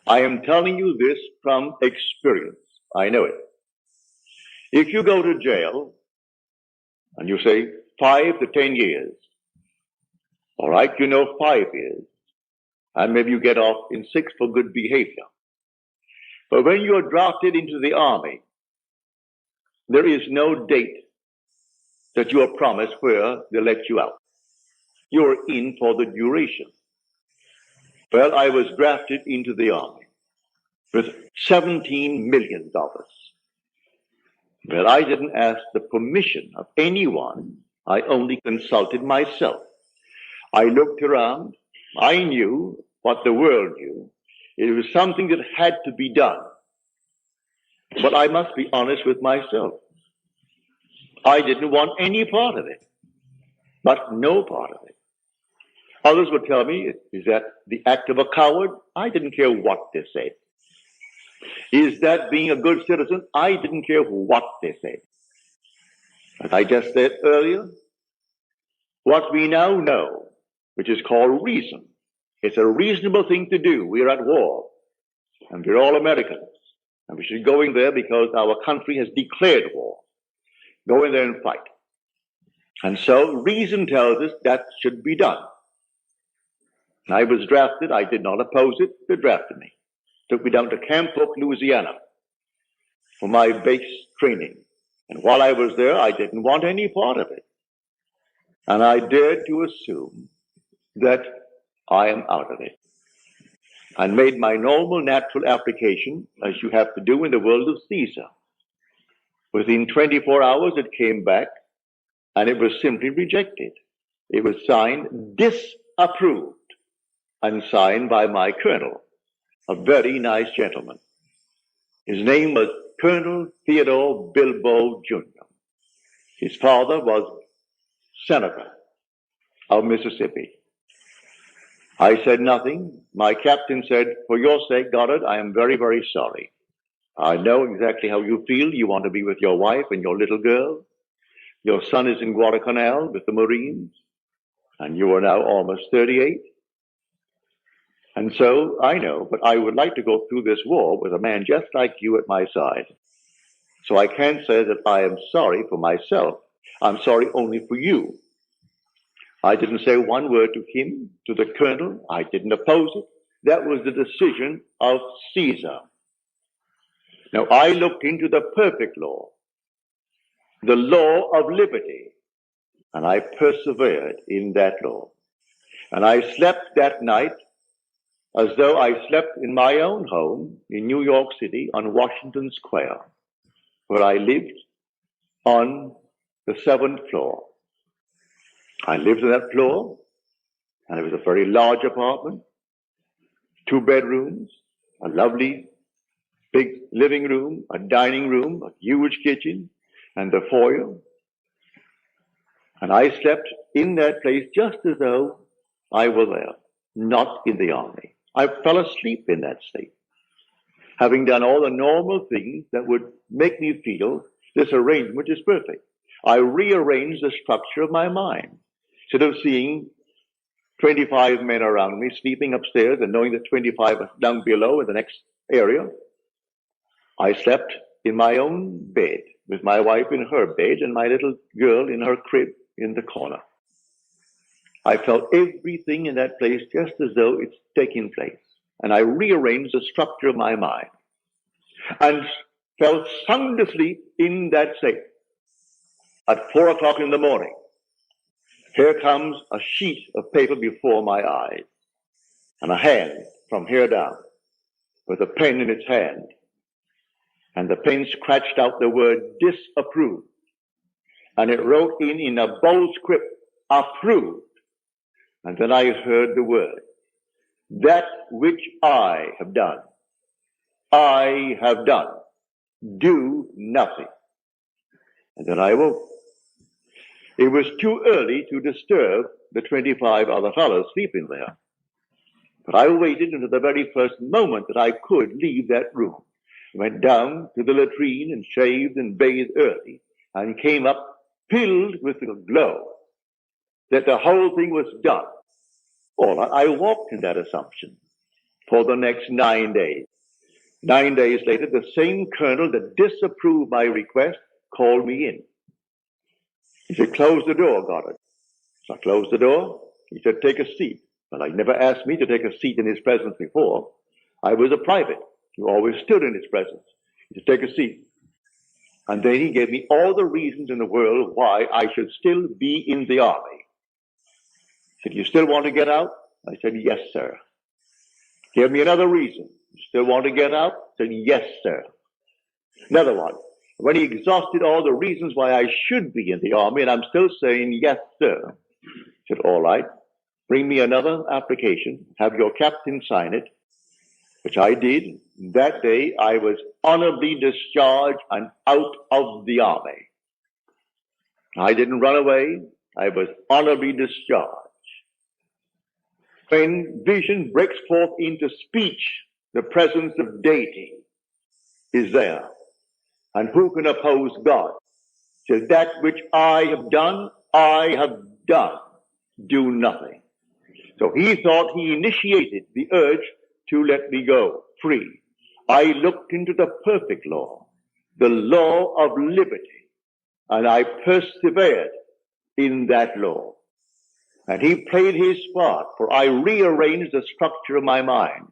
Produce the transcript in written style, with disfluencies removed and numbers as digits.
I am telling you this from experience. I know it. If you go to jail and you say 5 to 10 years, all right, 5 years, and maybe you get off in 6 for good behavior. But when you are drafted into the army, there is no date that you are promised where they let you out. You're in for the duration. Well, I was drafted into the army with $17 million. Well, I didn't ask the permission of anyone. I only consulted myself. I looked around. I knew what the world knew. It was something that had to be done. But I must be honest with myself. I didn't want any part of it, but no part of it. Others would tell me, is that the act of a coward? I didn't care what they said. Is that being a good citizen? I didn't care what they said. As I just said earlier, what we now know, which is called reason, it's a reasonable thing to do. We're at war, and we're all Americans, and we should go in there because our country has declared war. Go in there and fight. And so reason tells us that should be done. I was drafted. I did not oppose it. They drafted me. Took me down to Camp Hope, Louisiana for my base training. And while I was there, I didn't want any part of it. And I dared to assume that I am out of it. And made my normal natural application, as you have to do in the world of Caesar. Within 24 hours, it came back, and it was simply rejected. It was signed disapproved, and signed by my colonel, a very nice gentleman. His name was Colonel Theodore Bilbo Jr. His father was Senator of Mississippi. I said nothing. My captain said, for your sake, Goddard, I am very, very sorry. I know exactly how you feel. You want to be with your wife and your little girl. Your son is in Guadalcanal with the Marines, and you are now almost 38. And so I know, but I would like to go through this war with a man just like you at my side. So I can't say that I am sorry for myself. I'm sorry only for you. I didn't say one word to him, to the colonel. I didn't oppose it. That was the decision of Caesar. Now I looked into the perfect law, the law of liberty, and I persevered in that law. And I slept that night as though I slept in my own home in New York City on Washington Square, where I lived on the 7th floor. I lived on that floor, and it was a very large apartment, 2 bedrooms, a lovely big living room, a dining room, a huge kitchen, and the foyer. And I slept in that place just as though I were there, not in the army. I fell asleep in that state, having done all the normal things that would make me feel this arrangement is perfect. I rearranged the structure of my mind. Instead of seeing 25 men around me sleeping upstairs and knowing that 25 are down below in the next area, I slept in my own bed with my wife in her bed and my little girl in her crib in the corner. I felt everything in that place just as though it's taking place. And I rearranged the structure of my mind and fell sound asleep in that state. At 4 o'clock in the morning, here comes a sheet of paper before my eyes and a hand from here down with a pen in its hand. And the pen scratched out the word disapproved. And it wrote in a bold script, approved. And then I heard the word, that which I have done, do nothing. And then I woke. It was too early to disturb the 25 other fellows sleeping there. But I waited until the very first moment that I could leave that room. Went down to the latrine and shaved and bathed early and came up filled with a glow that the whole thing was done. I walked in that assumption. for the next 9 days. 9 days later, the same colonel that disapproved my request called me in. He said, close the door, Goddard. So I closed the door. He said, take a seat. Well, he never asked me to take a seat in his presence before. I was a private. You always stood in his presence. He said, take a seat. And then he gave me all the reasons in the world why I should still be in the army. He said, you still want to get out? I said, yes, sir. Give me another reason. You still want to get out? I said, yes, sir. Another one. When he exhausted all the reasons why I should be in the army, and I'm still saying, yes, sir. He said, all right, bring me another application, have your captain sign it, which I did. That day, I was honorably discharged and out of the army. I didn't run away. I was honorably discharged. When vision breaks forth into speech, the presence of deity is there. And who can oppose God? So that which I have done, do nothing. So he thought he initiated the urge to let me go free. I looked into the perfect law, the law of liberty, and I persevered in that law. And he played his part, for I rearranged the structure of my mind.